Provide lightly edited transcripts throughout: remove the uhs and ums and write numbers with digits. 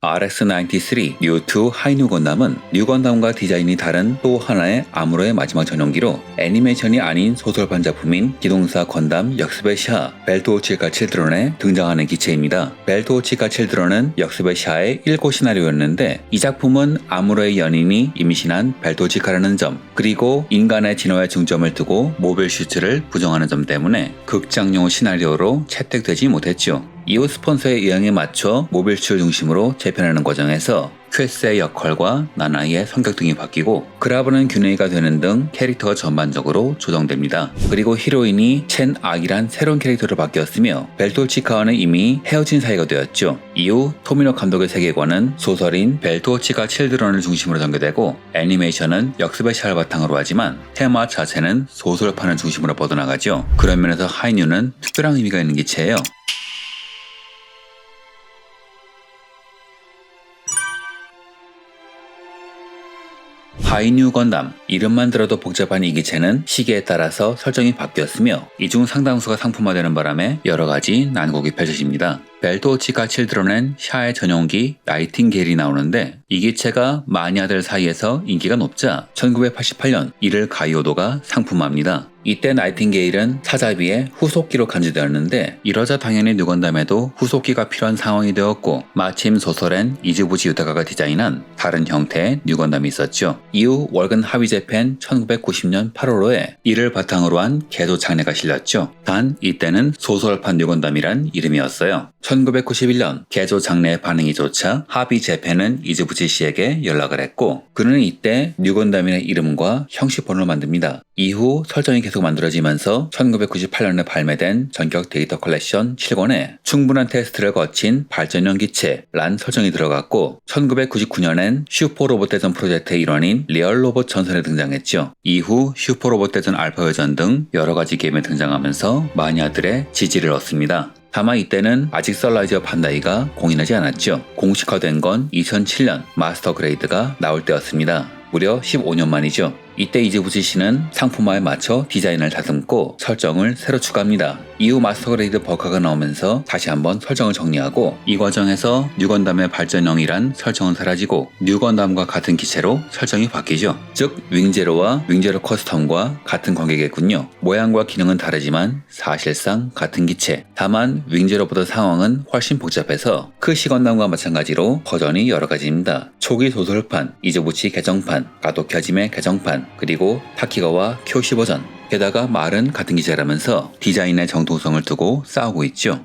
RX-93 뉴2 하이뉴 건담은 뉴 건담과 디자인이 다른 또 하나의 아무로의 마지막 전용기로 애니메이션이 아닌 소설판 작품인 기동사 건담 역습의 샤 벨토오치카 칠드런에 등장하는 기체입니다. 벨토오치카 칠드런은 역습의 샤의 1고 시나리오였는데 이 작품은 아무로의 연인이 임신한 벨토오치카라는 점 그리고 인간의 진화에 중점을 두고 모빌 슈트를 부정하는 점 때문에 극장용 시나리오로 채택되지 못했죠. 이후 스폰서의 의향에 맞춰 모빌 슈트를 중심으로 재편하는 과정에서 퀘스의 역할과 나나이의 성격 등이 바뀌고 그라브는 균레이가 되는 등 캐릭터가 전반적으로 조정됩니다. 그리고 히로인이 첸 악이란 새로운 캐릭터로 바뀌었으며 벨토치카와는 이미 헤어진 사이가 되었죠. 이후 토미노 감독의 세계관은 소설인 벨토치카 칠드런을 중심으로 전개되고 애니메이션은 역습의 샤를 바탕으로 하지만 테마 자체는 소설판을 중심으로 뻗어나가죠. 그런 면에서 하이뉴는 특별한 의미가 있는 기체예요. 하이뉴 건담, 이름만 들어도 복잡한 이 기체는 시기에 따라서 설정이 바뀌었으며 이 중 상당수가 상품화되는 바람에 여러가지 난국이 펼쳐집니다. 벨토오치카 칠드런엔 샤의 전용기 나이팅게일이 나오는데 이 기체가 마니아들 사이에서 인기가 높자 1988년 이를 가이오도가 상품화합니다. 이때 나이팅게일은 사자비의 후속기로 간주되었는데 이러자 당연히 뉴건담에도 후속기가 필요한 상황이 되었고 마침 소설엔 이즈부지 유타카가 디자인한 다른 형태의 뉴건담이 있었죠. 이후 월간 하위 재팬 1990년 8월호에 이를 바탕으로 한 개조 장례가 실렸죠. 단 이때는 소설판 뉴건담이란 이름이었어요. 1991년 개조 장례의 반응이 좋자 하비 재팬은 이즈부지 씨에게 연락을 했고 그는 이때 뉴건담이라는 이름과 형식 번호를 만듭니다. 이후 설정이 계속 만들어지면서 1998년에 발매된 전격 데이터 컬렉션 7권에 충분한 테스트를 거친 발전형 기체 란 설정이 들어갔고 1999년엔 슈퍼로봇 대전 프로젝트의 일환인 리얼로봇 전선에 등장했죠. 이후 슈퍼로봇 대전 알파 회전 등 여러가지 게임에 등장하면서 마니아들의 지지를 얻습니다. 다만 이때는 아직 썰라이저 판다이가 공인하지 않았죠. 공식화된 건 2007년 마스터 그레이드가 나올 때였습니다. 무려 15년 만이죠. 이때 이즈부지 씨는 상품화에 맞춰 디자인을 다듬고 설정을 새로 추가합니다. 이후 마스터그레이드 버카가 나오면서 다시 한번 설정을 정리하고 이 과정에서 뉴건담의 발전형이란 설정은 사라지고 뉴건담과 같은 기체로 설정이 바뀌죠. 즉 윙제로와 윙제로 커스텀과 같은 관계겠군요. 모양과 기능은 다르지만 사실상 같은 기체. 다만 윙제로보다 상황은 훨씬 복잡해서 크시건담과 마찬가지로 버전이 여러가지입니다. 초기 소설판, 이즈부치 개정판, 가도켜짐의 개정판 그리고 타키가와 쿄시 버전 게다가 말은 같은 기체라면서 디자인의 정통성을 두고 싸우고 있죠.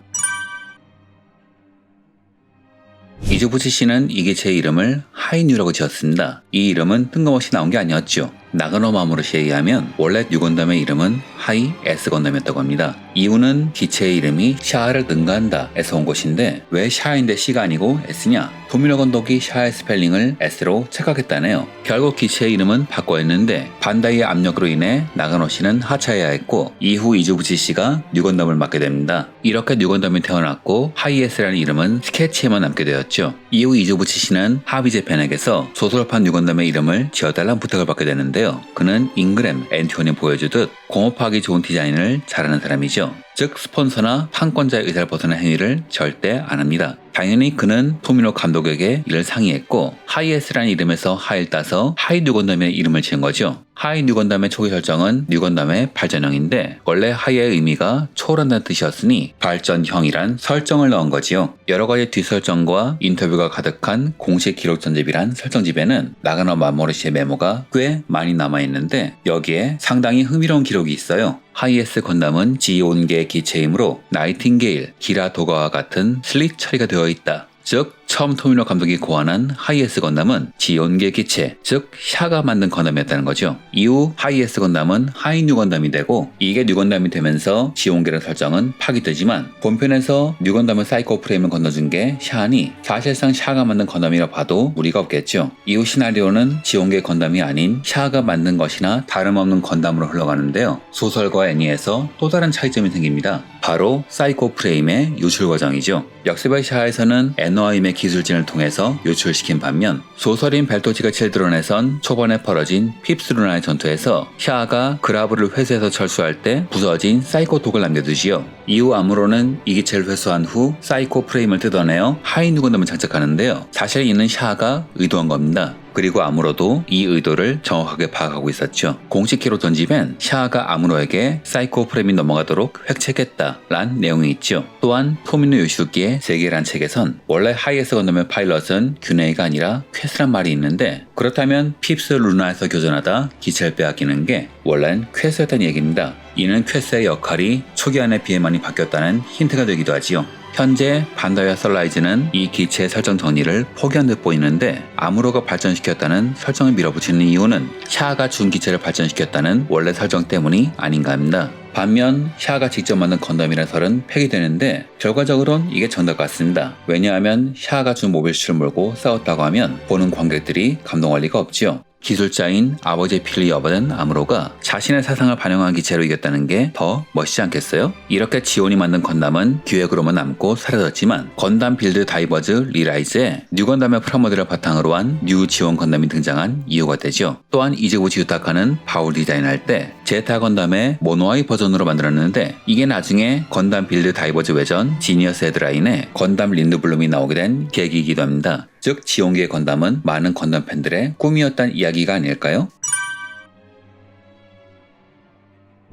이즈부치 씨는 이 기체의 이름을 하이뉴라고 지었습니다. 이 이름은 뜬금없이 나온 게 아니었죠. 나가노 마모르시에 의하면 원래 뉴건담의 이름은 하이 S 건담이었다고 합니다. 이유는 기체의 이름이 샤를 능가한다 에서 온 것인데 왜 샤인데 C가 아니고 S냐? 도미노 건독이 샤의 스펠링을 S로 착각했다네요. 결국 기체의 이름은 바꿔야 했는데 반다이의 압력으로 인해 나가노 씨는 하차해야 했고 이후 이즈부치 씨가 뉴건담을 맡게 됩니다. 이렇게 뉴건담이 태어났고 하이 S라는 이름은 스케치에만 남게 되었죠. 이후 이즈부치 씨는 하비 재팬에게서 소설판 뉴건담의 이름을 지어달라는 부탁을 받게 되는데요. 그는 잉그램, 앤티온이 보여주듯 공업하기 좋은 디자인을 잘하는 사람이죠. 즉 스폰서나 판권자의 의사를 벗어난 행위를 절대 안 합니다. 당연히 그는 토미노 감독에게 이를 상의했고 하이에스라는 이름에서 하이를 따서 하이 뉴건담의 이름을 지은 거죠. 하이 뉴건담의 초기 설정은 뉴건담의 발전형인데 원래 하이의 의미가 초월한다는 뜻이었으니 발전형이란 설정을 넣은 거지요. 여러가지 뒷설정과 인터뷰가 가득한 공식 기록 전집이란 설정집에는 나가노 마모르시의 메모가 꽤 많이 남아있는데 여기에 상당히 흥미로운 기록이 있어요. 하이에스 건담은 지온계의 기체이므로 나이팅게일, 기라 도가와 같은 슬릿 처리가 되어 있다. 즉 처음 토미노 감독이 고안한 하이에스 건담은 지온계 기체, 즉 샤가 만든 건담이었다는 거죠. 이후 하이에스 건담은 하이뉴 건담이 되고 이게 뉴 건담이 되면서 지온계라는 설정은 파기되지만 본편에서 뉴 건담을 사이코 프레임을 건너준 게 샤니 사실상 샤가 만든 건담이라 봐도 무리가 없겠죠. 이후 시나리오는 지온계 건담이 아닌 샤가 만든 것이나 다름없는 건담으로 흘러가는데요. 소설과 애니에서 또 다른 차이점이 생깁니다. 바로 사이코 프레임의 유출 과정이죠. 역습의 샤에서는 에너아임의 기술진을 통해서 유출시킨 반면 소설인 벨토치카 칠드런에선 초반에 벌어진 핍스루나의 전투에서 샤가 그라브를 회수해서 철수할 때 부서진 사이코 독을 남겨두지요. 이후 아무로는 이 기체를 회수한 후 사이코 프레임을 뜯어내어 하이뉴 건담을 장착하는데요. 사실 이는 샤아가 의도한 겁니다. 그리고 아무로도 이 의도를 정확하게 파악하고 있었죠. 공식 키로 전집엔 샤아가 아무로에게 사이코 프레임이 넘어가도록 획책했다 란 내용이 있죠. 또한 토미노 요시우키의 세계란 책에선 원래 하이에스 건담의 파일럿은 균에이가 아니라 퀘스란 말이 있는데, 그렇다면 핍스 루나에서 교전하다 기체를 빼앗기는 게 원래는 퀘스였다는 얘기입니다. 이는 퀘스의 역할이 초기 안에 비해 많이 바뀌었다는 힌트가 되기도 하지요. 현재 반다이와 선라이즈는 이 기체의 설정 정리를 포기한 듯 보이는데, 아무로가 발전시켰다는 설정을 밀어붙이는 이유는 샤아가 준 기체를 발전시켰다는 원래 설정 때문이 아닌가 합니다. 반면 샤아가 직접 만든 건담이라는 설은 폐기되는데, 결과적으로는 이게 정답 같습니다. 왜냐하면 샤아가 준 모빌슈를 몰고 싸웠다고 하면 보는 관객들이 감동할 리가 없지요. 기술자인 아버지의 피를 이어받은 아무로가 자신의 사상을 반영한 기체로 이겼다는 게 더 멋있지 않겠어요? 이렇게 지온이 만든 건담은 기획으로만 남고 사라졌지만, 건담 빌드 다이버즈 리라이즈에 뉴 건담의 프라모델을 바탕으로 한 뉴 지온 건담이 등장한 이유가 되죠. 또한 이즈구치 유타카는 바울 디자인할 때 제타 건담의 모노아이 버전으로 만들었는데, 이게 나중에 건담 빌드 다이버즈 외전 지니어스 헤드라인에 건담 린드블룸이 나오게 된 계기이기도 합니다. 즉 지온기의 건담은 많은 건담 팬들의 꿈이었단 이야기가 아닐까요?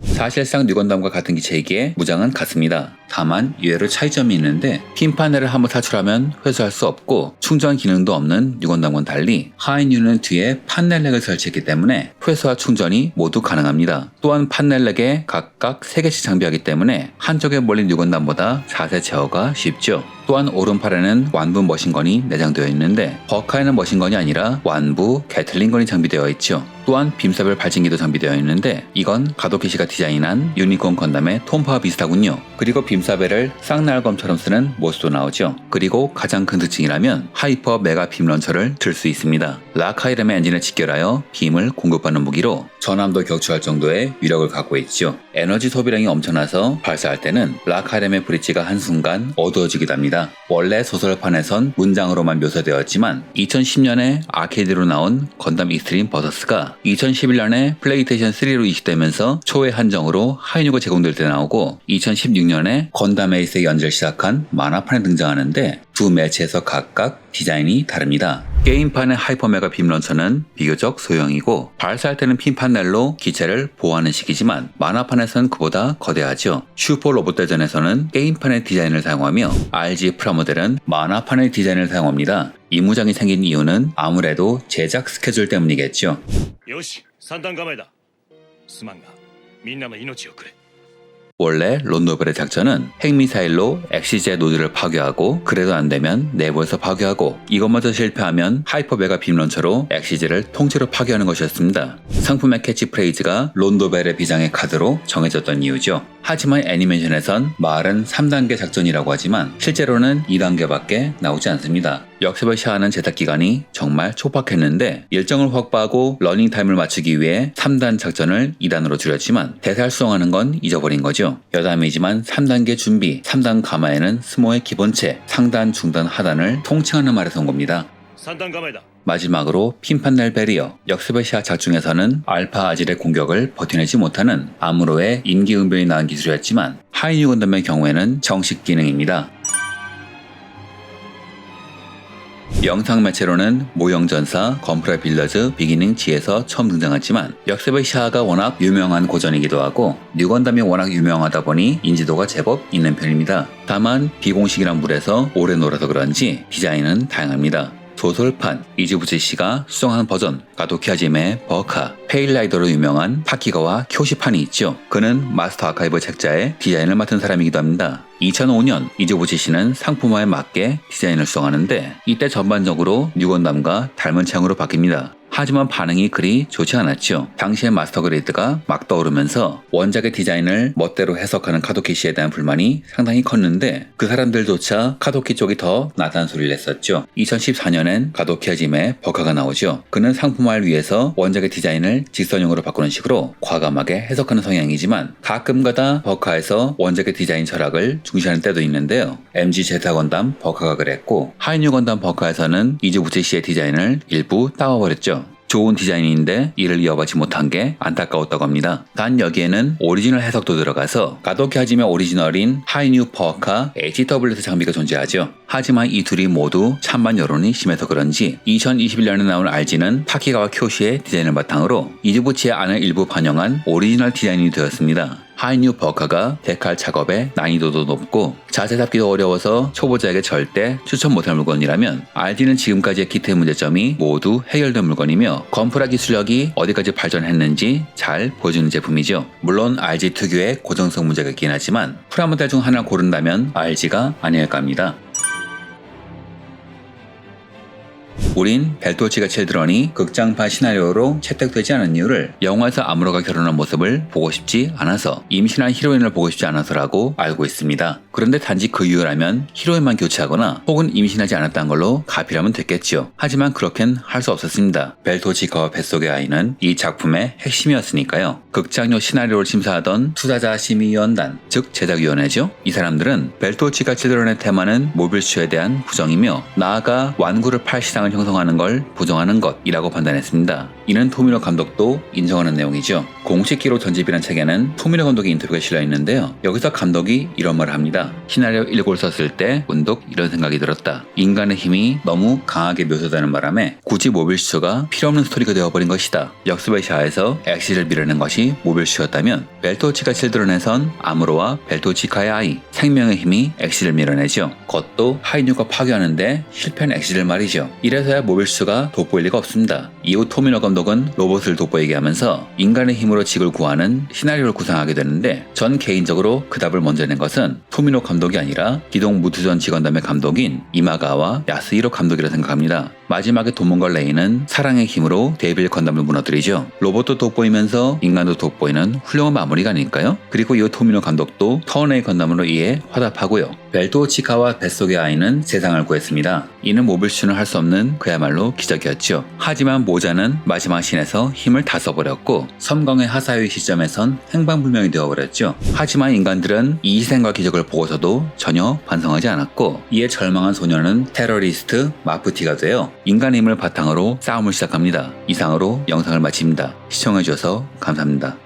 사실상 뉴건담과 같은 기체이기에 무장은 같습니다. 다만 이외로 차이점이 있는데, 핀 파넬을 한번 탈출하면 회수할 수 없고 충전 기능도 없는 뉴건담과는 달리 하이뉴는 뒤에 판넬렉을 설치했기 때문에 회수와 충전이 모두 가능합니다. 또한 판넬렉에 각각 3개씩 장비하기 때문에 한쪽에 몰린 뉴건담보다 자세 제어가 쉽죠. 또한 오른팔에는 완부 머신건이 내장되어 있는데, 버카에는 머신건이 아니라 완부 게틀링건이 장비되어 있죠. 또한 빔사별 발진기도 장비되어 있는데, 이건 가도키시가 디자인한 유니콘 건담의 톰파와 비슷하군요. 그리고 빔사벨을 쌍날검처럼 쓰는 모습도 나오죠. 그리고 가장 큰 특징이라면 하이퍼 메가 빔 런처를 들 수 있습니다. 라카이름의 엔진을 직결하여 빔을 공급하는 무기로 전함도 격추할 정도의 위력을 갖고 있죠. 에너지 소비량이 엄청나서 발사할 때는 라카이름의 브릿지가 한순간 어두워지기도 합니다. 원래 소설판에선 문장으로만 묘사되었지만 2010년에 아케이드로 나온 건담 익스트림 버서스가 2011년에 플레이스테이션 3로 이식되면서 초회 한정으로 하이뉴가 제공될 때 나오고, 2016년에 건담 에이스의 연재를 시작한 만화판에 등장하는데, 두 매체에서 각각 디자인이 다릅니다. 게임판의 하이퍼메가 빔 런처는 비교적 소형이고, 발사할 때는 핀 판넬로 기체를 보호하는 식이지만 만화판에서는 그보다 거대하죠. 슈퍼 로봇 대전에서는 게임판의 디자인을 사용하며 RG 프라모델은 만화판의 디자인을 사용합니다. 이 무장이 생긴 이유는 아무래도 제작 스케줄 때문이겠죠. 요시, 3段構えだ。すまんが、みんなの命をくれ。 원래 론도벨의 작전은 핵미사일로 엑시제 노드를 파괴하고, 그래도 안되면 내부에서 파괴하고, 이것마저 실패하면 하이퍼베가 빔 런처로 엑시제를 통째로 파괴하는 것이었습니다. 상품의 캐치프레이즈가 론도벨의 비장의 카드로 정해졌던 이유죠. 하지만 애니메이션에선 말은 3단계 작전이라고 하지만 실제로는 2단계밖에 나오지 않습니다. 역습을 시하는 제작 기간이 정말 촉박했는데, 일정을 확보하고 러닝타임을 맞추기 위해 3단 작전을 2단으로 줄였지만 대사를 수송하는 건 잊어버린 거죠. 여담이지만 3단계 준비, 3단 가마에는 스모의 기본체, 상단, 중단, 하단을 통칭하는 말에서 온 겁니다. 3段構えだ。 마지막으로 핀판넬 베리어, 역습의 시야 작중에서는 알파 아질의 공격을 버텨내지 못하는 아무로의 인기응변이 나온 기술이었지만, 하이뉴 건담의 경우에는 정식 기능입니다. 영상 매체로는 모형전사, 건프라 빌더즈, 비기닝 G에서 처음 등장했지만, 역습의 샤아가 워낙 유명한 고전이기도 하고 뉴건담이 워낙 유명하다 보니 인지도가 제법 있는 편입니다. 다만 비공식이란 물에서 오래 놀아서 그런지 디자인은 다양합니다. 소설판, 이즈부치 씨가 수정한 버전, 가도키 하지메의 버카, 페일라이더로 유명한 파키가와 쿄시판이 있죠. 그는 마스터 아카이브 책자의 디자인을 맡은 사람이기도 합니다. 2005년 이즈부치 씨는 상품화에 맞게 디자인을 수정하는데, 이때 전반적으로 뉴건담과 닮은 체형으로 바뀝니다. 하지만 반응이 그리 좋지 않았죠. 당시의 마스터 그레이드가 막 떠오르면서 원작의 디자인을 멋대로 해석하는 카도키 씨에 대한 불만이 상당히 컸는데, 그 사람들조차 카도키 쪽이 더 낫다는 소리를 냈었죠. 2014년엔 가도키 하지메 버카가 나오죠. 그는 상품화를 위해서 원작의 디자인을 직선형으로 바꾸는 식으로 과감하게 해석하는 성향이지만, 가끔가다 버카에서 원작의 디자인 철학을 중시하는 때도 있는데요. MG 제타 건담 버카가 그랬고, 하이뉴 건담 버카에서는 이즈부치 씨의 디자인을 일부 따와버렸죠. 좋은 디자인인데 이를 이어받지 못한 게 안타까웠다고 합니다. 단 여기에는 오리지널 해석도 들어가서 가도키 하지메 오리지널인 하이뉴 퍼카 HWS 장비가 존재하죠. 하지만 이 둘이 모두 찬반 여론이 심해서 그런지 2021년에 나온 RG는 타키가와 쿄시의 디자인을 바탕으로 이즈부치의 안을 일부 반영한 오리지널 디자인이 되었습니다. 하이뉴 버카가 데칼 작업의 난이도도 높고 자세 잡기도 어려워서 초보자에게 절대 추천 못할 물건이라면 RG는 지금까지의 기트의 문제점이 모두 해결된 물건이며 건프라 기술력이 어디까지 발전했는지 잘 보여주는 제품이죠. 물론 RG 특유의 고정성 문제가 있긴 하지만 프라모델 중 하나를 고른다면 RG가 아닐까 합니다. 우린 벨토치가 칠드런이 극장판 시나리오로 채택되지 않은 이유를 영화에서 아무로가 결혼한 모습을 보고 싶지 않아서 임신한 히로인을 보고 싶지 않아서라고 알고 있습니다. 그런데 단지 그 이유라면 히로인만 교체하거나 혹은 임신하지 않았다는 걸로 가필하면 됐겠죠. 하지만 그렇겐 할 수 없었습니다. 벨토치카와 뱃속의 아이는 이 작품의 핵심이었으니까요. 극장용 시나리오를 심사하던 투자자 심의위원단, 즉 제작위원회죠. 이 사람들은 벨토치가 칠드런의 테마는 모빌슈에 대한 부정이며 나아가 완구를 팔 시장을 형성하는 걸 부정하는 것이라고 판단했습니다. 이는 토미노 감독도 인정하는 내용이죠. 공식 기록 전집이라는 책에는 토미노 감독의 인터뷰가 실려 있는데요. 여기서 감독이 이런 말을 합니다. 시나리오 1권을 썼을 때 문득 이런 생각이 들었다. 인간의 힘이 너무 강하게 묘사되는 바람에 굳이 모빌슈가 필요없는 스토리가 되어버린 것이다. 역습의 샤에서 엑시를 밀어낸 것이 모빌슈였다면 벨토치가 칠드런에선 아무로와 벨토치카의 아이, 생명의 힘이 엑시를 밀어내죠. 그것도 하이뉴가 파괴하는데 실패한 엑시를 말이죠. 이래서야 모빌슈가 돋보일 리가 없습니다. 이후 토미노 감독은 로봇을 돋보이게 하면서 인간의 힘으로 직을 구하는 시나리오를 구상하게 되는데 전 개인적으로 그 답을 먼저 낸 것은 토미노 감독이 아니라 기동 무투전 직원단의 감독인 이마가와 야스히로 감독이라 생각합니다. 마지막에 도몬걸 레이는 사랑의 힘으로 데빌 건담을 무너뜨리죠. 로봇도 돋보이면서 인간도 돋보이는 훌륭한 마무리가 아닐까요? 그리고 이후 토미노 감독도 턴웨이 건담으로 이에 화답하고요. 벨토치카와 뱃속의 아이는 세상을 구했습니다. 이는 모빌슈는 할 수 없는 그야말로 기적이었죠. 하지만 모자는 마지막 씬에서 힘을 다 써버렸고 섬광의 하사유의 시점에선 행방불명이 되어버렸죠. 하지만 인간들은 이 희생과 기적을 보고서도 전혀 반성하지 않았고 이에 절망한 소녀는 테러리스트 마프티가 되어 인간의 힘을 바탕으로 싸움을 시작합니다. 이상으로 영상을 마칩니다. 시청해주셔서 감사합니다.